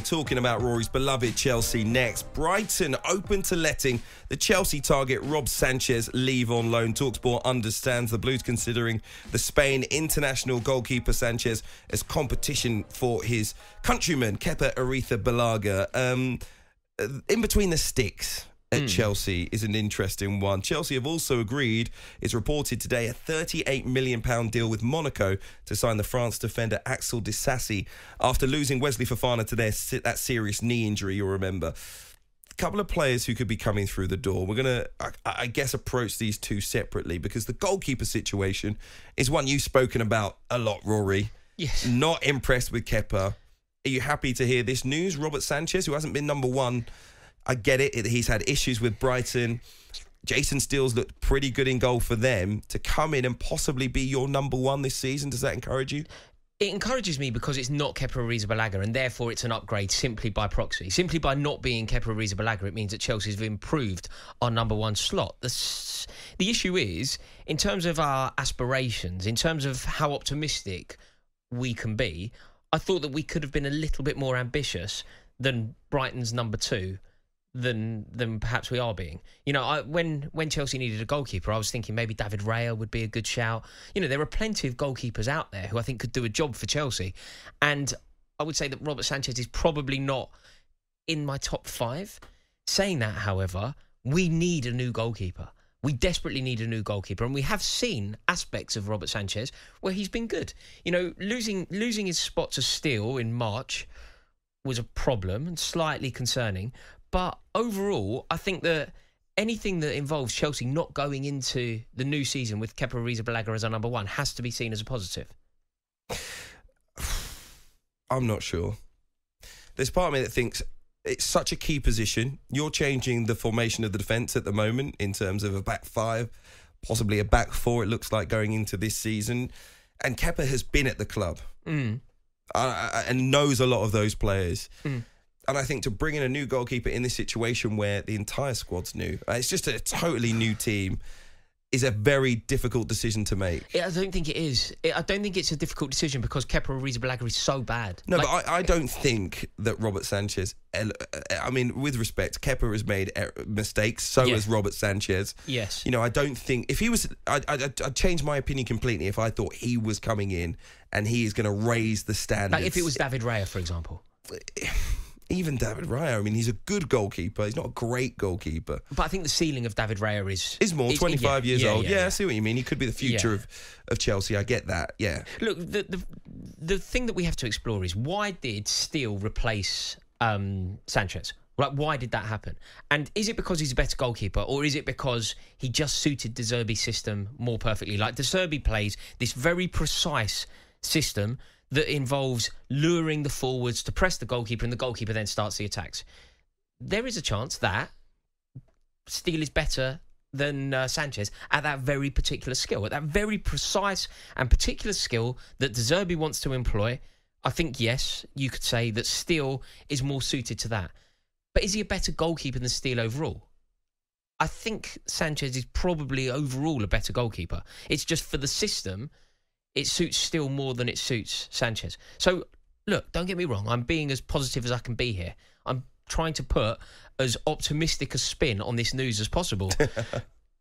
talking about Rory's beloved Chelsea next. Brighton open to letting the Chelsea target Rob Sanchez leave on loan. talkSPORT understands the Blues considering the Spain international goalkeeper Sanchez as competition for his countryman Kepa Arrizabalaga. In between the sticks at Chelsea is an interesting one. Chelsea have also agreed, it's reported today, a £38 million deal with Monaco to sign the France defender Axel Disasi after losing Wesley Fofana to that serious knee injury, you'll remember. A couple of players who could be coming through the door. We're going to, I guess, approach these two separately because the goalkeeper situation is one you've spoken about a lot, Rory. Yes. Not impressed with Kepa. Are you happy to hear this news? Robert Sanchez, who hasn't been number one, I get it. He's had issues with Brighton. Jason Steele's looked pretty good in goal for them. To come in and possibly be your number one this season, does that encourage you? It encourages me because it's not Kepa Arrizabalaga, and therefore it's an upgrade simply by proxy. Simply by not being Kepa Arrizabalaga, it means that Chelsea have improved our number one slot. The issue is, in terms of our aspirations, in terms of how optimistic we can be, I thought that we could have been a little bit more ambitious than Brighton's number two. Than perhaps we are being. You know, when Chelsea needed a goalkeeper, I was thinking maybe David Raya would be a good shout. You know, there are plenty of goalkeepers out there who I think could do a job for Chelsea. And I would say that Robert Sanchez is probably not in my top five. Saying that, however, we need a new goalkeeper. We desperately need a new goalkeeper. And we have seen aspects of Robert Sanchez where he's been good. You know, losing his spot to Steele in March was a problem and slightly concerning. But overall, I think that anything that involves Chelsea not going into the new season with Kepa Arrizabalaga as our number one has to be seen as a positive. I'm not sure. There's part of me that thinks it's such a key position. You're changing the formation of the defence at the moment in terms of a back five, possibly a back four, it looks like, going into this season. And Kepa has been at the club and knows a lot of those players. And I think to bring in a new goalkeeper in this situation where the entire squad's new, it's just a totally new team, is a very difficult decision to make. I don't think it is. I don't think it's a difficult decision because Kepa Arrizabalaga is so bad. No, but I don't think that Robert Sanchez... I mean, with respect, Kepa has made mistakes, so has Robert Sanchez. Yes. You know, I don't think... If he was... I'd change my opinion completely if I thought he was coming in and he is going to raise the standards. Like if it was David Raya, for example. Even David Raya, I mean, he's a good goalkeeper. He's not a great goalkeeper. But I think the ceiling of David Raya is more, 25 years old. Yeah, yeah, I see what you mean. He could be the future of Chelsea. I get that, yeah. Look, the thing that we have to explore is why did Steele replace Sanchez? Like, why did that happen? And is it because he's a better goalkeeper, or is it because he just suited De Zerbi's system more perfectly? Like, De Zerbi plays this very precise system that involves luring the forwards to press the goalkeeper, and the goalkeeper then starts the attacks. There is a chance that Steele is better than Sanchez at that very particular skill, at that very precise and particular skill that De Zerbi wants to employ. I think, yes, you could say that Steele is more suited to that. But is he a better goalkeeper than Steele overall? I think Sanchez is probably overall a better goalkeeper. It's just for the system, it suits Steele more than it suits Sanchez. So, look, don't get me wrong. I'm being as positive as I can be here. I'm trying to put as optimistic a spin on this news as possible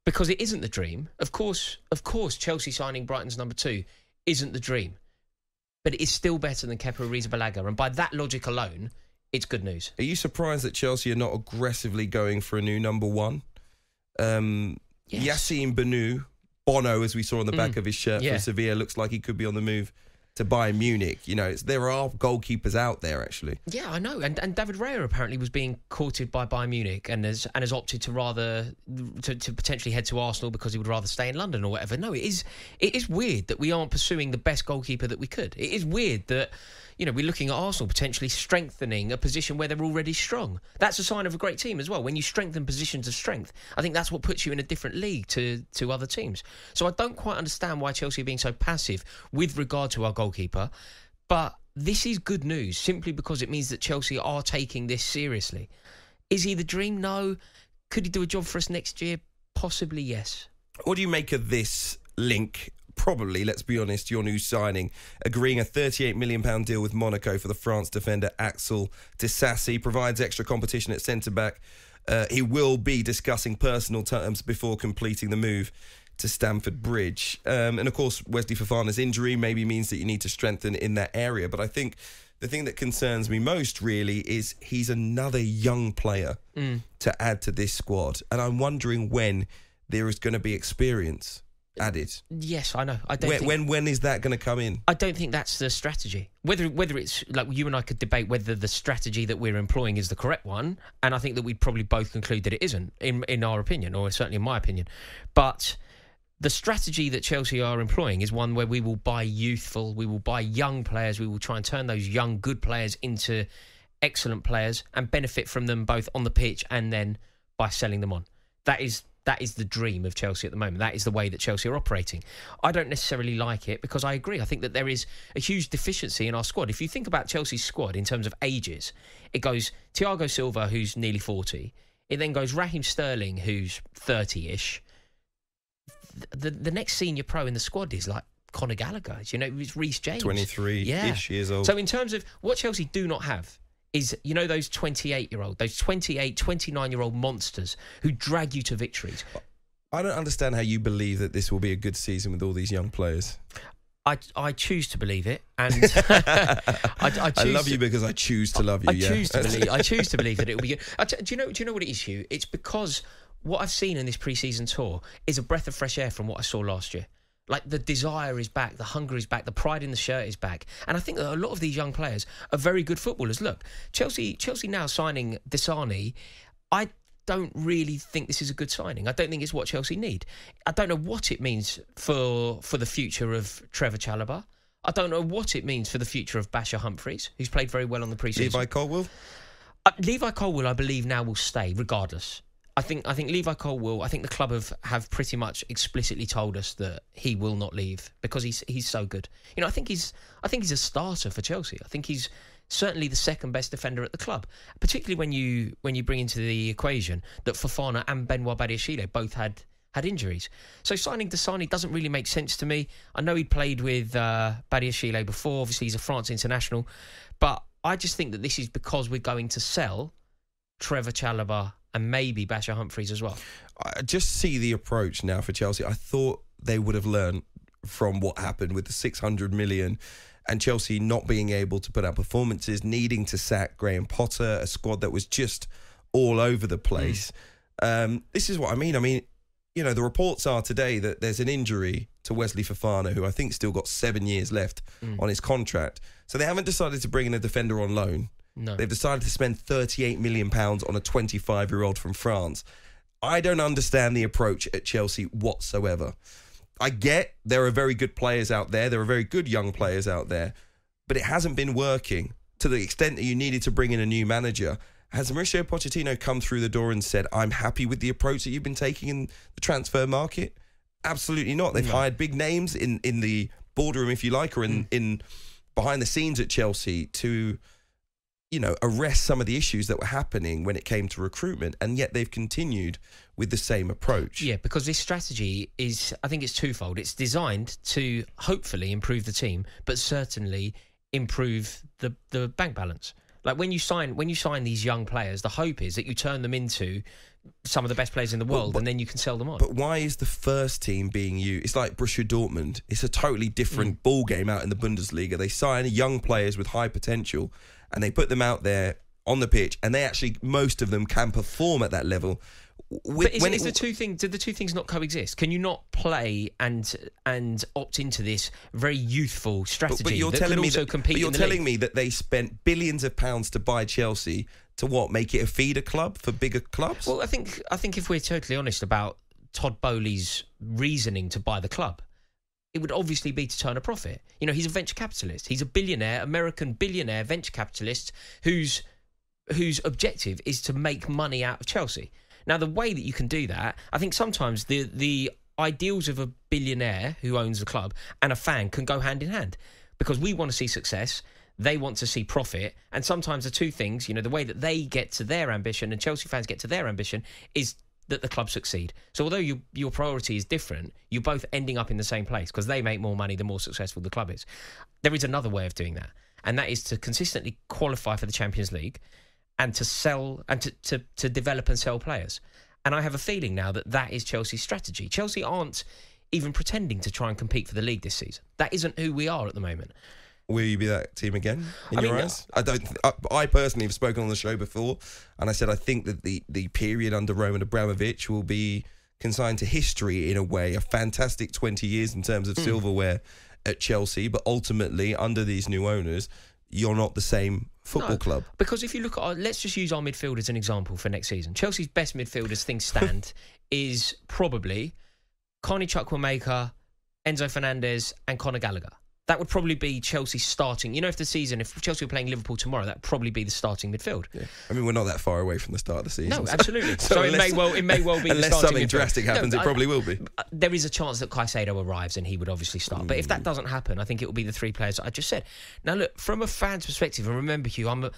because it isn't the dream. Of course, Chelsea signing Brighton's number two isn't the dream, but it is still better than Kepa Arrizabalaga. And by that logic alone, it's good news. Are you surprised that Chelsea are not aggressively going for a new number one? Yes. Yassine Bono, as we saw on the back of his shirt for Sevilla, looks like he could be on the move to Bayern Munich. You know, there are goalkeepers out there, actually. Yeah, I know. And David Raya apparently was being courted by Bayern Munich and has opted to potentially head to Arsenal because he would rather stay in London or whatever. No, it is weird that we aren't pursuing the best goalkeeper that we could. It is weird that, you know, we're looking at Arsenal potentially strengthening a position where they're already strong. That's a sign of a great team as well. When you strengthen positions of strength, I think that's what puts you in a different league to other teams. So I don't quite understand why Chelsea are being so passive with regard to our goalkeeper. But this is good news simply because it means that Chelsea are taking this seriously. Is he the dream? No. Could he do a job for us next year? Possibly, yes. What do you make of this link probably, let's be honest, your new signing, agreeing a £38 million deal with Monaco for the France defender Axel Disasi, provides extra competition at centre-back. He will be discussing personal terms before completing the move to Stamford Bridge. And of course, Wesley Fofana's injury maybe means that you need to strengthen in that area. But I think the thing that concerns me most really is he's another young player to add to this squad. And I'm wondering when there is going to be experience added. Yes, I know. I don't when is that going to come in? I don't think that's the strategy. Whether it's like you and I could debate whether the strategy that we're employing is the correct one, and I think that we'd probably both conclude that it isn't, in our opinion, or certainly in my opinion. But the strategy that Chelsea are employing is one where we will buy youthful, we will buy young players, we will try and turn those young, good players into excellent players and benefit from them both on the pitch and then by selling them on. That is the dream of Chelsea at the moment. That is the way that Chelsea are operating. I don't necessarily like it because I agree. I think that there is a huge deficiency in our squad. If you think about Chelsea's squad in terms of ages, it goes Thiago Silva, who's nearly 40. It then goes Raheem Sterling, who's 30-ish. The next senior pro in the squad is like Conor Gallagher. You know, it's Reece James. 23-ish years old. So in terms of what Chelsea do not have is, you know, those 28-year-old, those 28, 29-year-old monsters who drag you to victories. I don't understand how you believe that this will be a good season with all these young players. I choose to believe it, and I love you because I choose to love you. I choose to believe that it will be good. Do you know what it is, Hugh? It's because what I've seen in this pre-season tour is a breath of fresh air from what I saw last year. Like, the desire is back, the hunger is back, the pride in the shirt is back. And I think that a lot of these young players are very good footballers. Look, Chelsea now signing Disani, I don't really think this is a good signing. I don't think it's what Chelsea need. I don't know what it means for the future of Trevor Chalobah. I don't know what it means for the future of Basher Humphreys, who's played very well on the pre-season. Levi Colwill? Levi Colwill, I believe, now will stay, regardless. I think Levi Colwill, I think the club have pretty much explicitly told us that he will not leave because he's so good. You know, I think he's a starter for Chelsea. I think he's certainly the second best defender at the club, particularly when you bring into the equation that Fofana and Benoit Badiashile both had injuries. So signing Disani doesn't really make sense to me. I know he'd played with Badiashile before. Obviously, he's a France international. But I just think that this is because we're going to sell Trevor Chalobah and maybe Basher Humphreys as well. I just see the approach now for Chelsea. I thought they would have learned from what happened with the 600 million and Chelsea not being able to put out performances, needing to sack Graham Potter, a squad that was just all over the place. This is what I mean. I mean, you know, the reports are today that there's an injury to Wesley Fofana, who I think still got 7 years left on his contract. So they haven't decided to bring in a defender on loan. No. They've decided to spend £38 million on a 25-year-old from France. I don't understand the approach at Chelsea whatsoever. I get there are very good players out there. There are very good young players out there. But it hasn't been working to the extent that you needed to bring in a new manager. Has Mauricio Pochettino come through the door and said, I'm happy with the approach that you've been taking in the transfer market? Absolutely not. They've hired big names in the boardroom, if you like, or in behind the scenes at Chelsea to, you know, arrest some of the issues that were happening when it came to recruitment, and yet they've continued with the same approach. Yeah, because this strategy is, I think it's twofold. It's designed to hopefully improve the team, but certainly improve the bank balance. Like when you sign these young players, the hope is that you turn them into some of the best players in the world, and then you can sell them on. But why is the first team being used? It's like Borussia Dortmund. It's a totally different ball game out in the Bundesliga. They sign young players with high potential, and they put them out there on the pitch, and they actually, most of them can perform at that level. But do the two things not coexist? Can you not play and opt into this very youthful strategy but you're that telling can me also compete But you're in the telling league? me that they spent billions of pounds to buy Chelsea to what? Make it a feeder club for bigger clubs? Well, I think if we're totally honest about Todd Bowley's reasoning to buy the club, it would obviously be to turn a profit. You know, he's a venture capitalist. He's a billionaire, American billionaire venture capitalist whose objective is to make money out of Chelsea. Now, the way that you can do that, I think sometimes the ideals of a billionaire who owns the club and a fan can go hand in hand, because we want to see success, they want to see profit, and sometimes the two things, you know, the way that they get to their ambition and Chelsea fans get to their ambition is that the club succeed. So although your priority is different, you're both ending up in the same place because they make more money the more successful the club is. There is another way of doing that, and that is to consistently qualify for the Champions League and to sell and to develop and sell players. And I have a feeling now that is Chelsea's strategy. Chelsea aren't even pretending to try and compete for the league this season. That isn't who we are at the moment. Will you be that team again in your eyes? I personally have spoken on the show before, and I said I think that the period under Roman Abramovich will be consigned to history in a way. A fantastic 20 years in terms of silverware at Chelsea, but ultimately under these new owners, you're not the same football club. Because if you look at let's just use our midfield as an example for next season. Chelsea's best midfield as things stand is probably Carney Chukwuemeka, Enzo Fernandez and Conor Gallagher. That would probably be Chelsea's starting. If Chelsea were playing Liverpool tomorrow, that would probably be the starting midfield. Yeah. I mean, we're not that far away from the start of the season. No, absolutely. so it may well be the starting unless something drastic happens, it probably will be. There is a chance that Caicedo arrives and he would obviously start. But if that doesn't happen, I think it will be the three players that I just said. Now, look, from a fan's perspective, and remember, Hugh, I'm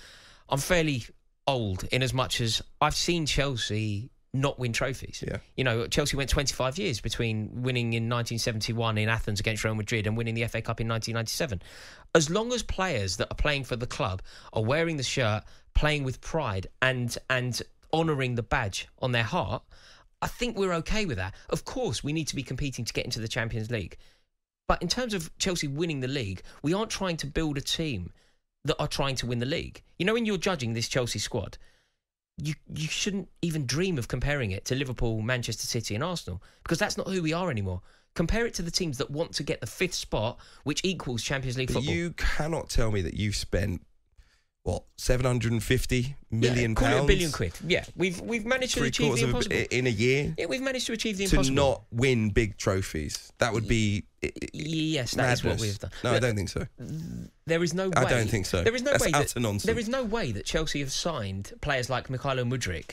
fairly old in as much as I've seen Chelsea not win trophies. Yeah. Chelsea went 25 years between winning in 1971 in Athens against Real Madrid and winning the FA Cup in 1997. As long as players that are playing for the club are wearing the shirt, playing with pride and honouring the badge on their heart, I think we're okay with that. Of course, we need to be competing to get into the Champions League. But in terms of Chelsea winning the league, we aren't trying to build a team that are trying to win the league. When you're judging this Chelsea squad, you shouldn't even dream of comparing it to Liverpool, Manchester City and Arsenal, because that's not who we are anymore. Compare it to the teams that want to get the 5th spot, which equals Champions League football. You cannot tell me that you've spent, 750 million pounds? Call it £1 billion. Yeah, we've managed to achieve the impossible. In a year? Yeah, we've managed to achieve the impossible. To not win big trophies. That would be yes, that madness. is what we've done. No, I don't think so. There is no way. I don't think so. There is no That's way utter nonsense. There is no way that Chelsea have signed players like Mykhailo Mudryk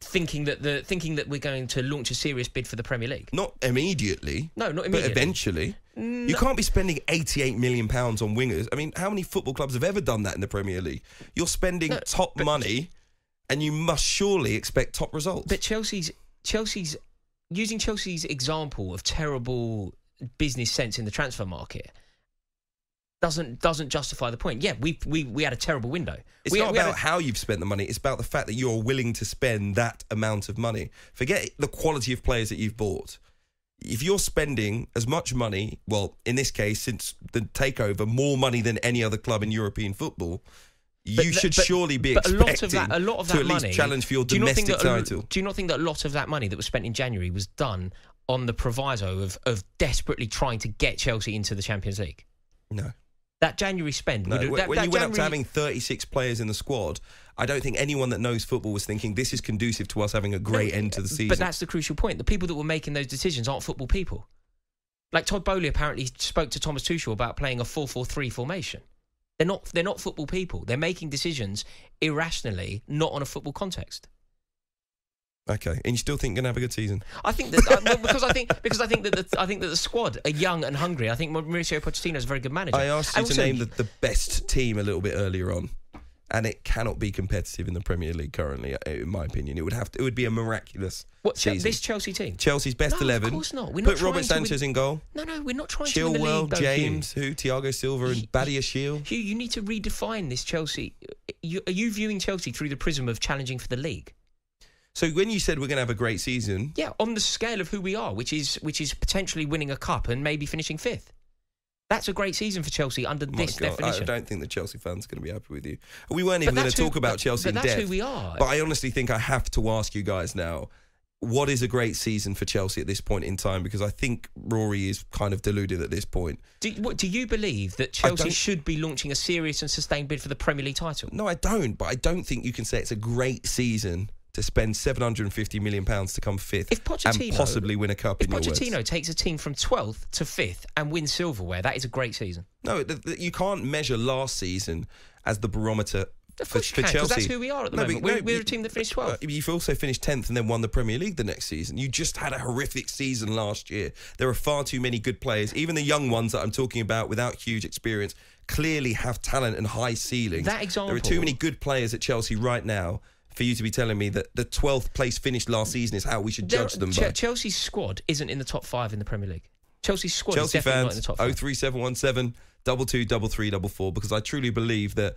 thinking that we're going to launch a serious bid for the Premier League. Not immediately. No, not immediately. But eventually. No. You can't be spending £88 million on wingers. I mean, how many football clubs have ever done that in the Premier League? You're spending top money and you must surely expect top results. But Chelsea's using Chelsea's example of terrible business sense in the transfer market doesn't justify the point. Yeah, we had a terrible window. It's not about how you've spent the money. It's about the fact that you're willing to spend that amount of money. Forget the quality of players that you've bought. If you're spending as much money, in this case, since the takeover, more money than any other club in European football, you should surely be expecting a lot of that to at least money, challenge for your domestic title. Do you not think that a lot of that money that was spent in January was done on the proviso of desperately trying to get Chelsea into the Champions League? No. That January spend... No, when you went up to having 36 players in the squad, I don't think anyone that knows football was thinking this is conducive to us having a great end to the season. But that's the crucial point. The people that were making those decisions aren't football people. Like Todd Bowley apparently spoke to Thomas Tuchel about playing a 4-4-3 formation. They're not football people. They're making decisions irrationally, not on a football context. Okay, and you still think you're gonna have a good season? I think that because I think that the squad are young and hungry. I think Mauricio Pochettino is a very good manager. I asked you to name the best team a little bit earlier on, and it cannot be competitive in the Premier League currently. In my opinion, it would be a miraculous season. This Chelsea team, Chelsea's best 11. Of course not. We're Put not Robert Sanchez in goal. No, we're not trying to win the league. Chilwell, James, Thiago Silva, and Badia Shield. Hugh, you need to redefine this Chelsea. Are you viewing Chelsea through the prism of challenging for the league? So when you said we're going to have a great season... Yeah, on the scale of who we are, which is potentially winning a cup and maybe finishing 5th. That's a great season for Chelsea under this definition. I don't think the Chelsea fans are going to be happy with you. We weren't even going to talk about Chelsea in depth. But that's who we are. But I honestly think I have to ask you guys now, what is a great season for Chelsea at this point in time? Because I think Rory is kind of deluded at this point. Do you believe that Chelsea should be launching a serious and sustained bid for the Premier League title? No, I don't. But I don't think you can say it's a great season to spend £750 million to come 5th and possibly win a cup in your words. If Pochettino takes a team from 12th to 5th and wins silverware, that is a great season. No, you can't measure last season as the barometer for Chelsea. Because that's who we are at the moment. We're a team that finished 12th. You've also finished 10th and then won the Premier League the next season. You just had a horrific season last year. There are far too many good players. Even the young ones that I'm talking about without huge experience clearly have talent and high ceilings. That example... There are too many good players at Chelsea right now for you to be telling me that the 12th place finish last season is how we should judge them. Chelsea's squad isn't in the top 5 in the Premier League. Chelsea's squad Chelsea is definitely fans, not in the top 5. 03717 223344, because I truly believe that.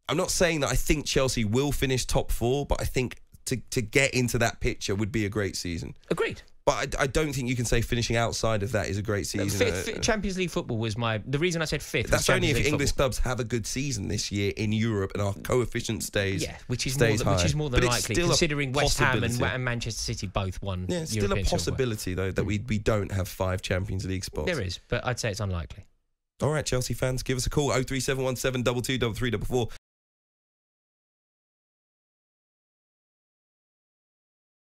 I'm not saying that I think Chelsea will finish top 4, but I think to get into that picture would be a great season. Agreed. But I don't think you can say finishing outside of that is a great season. Champions League football was the reason I said 5th. That's only if English clubs have a good season this year in Europe and our coefficient stays. Yeah, which is more than likely, considering West Ham and Manchester City both won. Yeah, it's still a possibility though that we don't have 5 Champions League spots. There is, but I'd say it's unlikely. All right, Chelsea fans, give us a call, 03717 223344.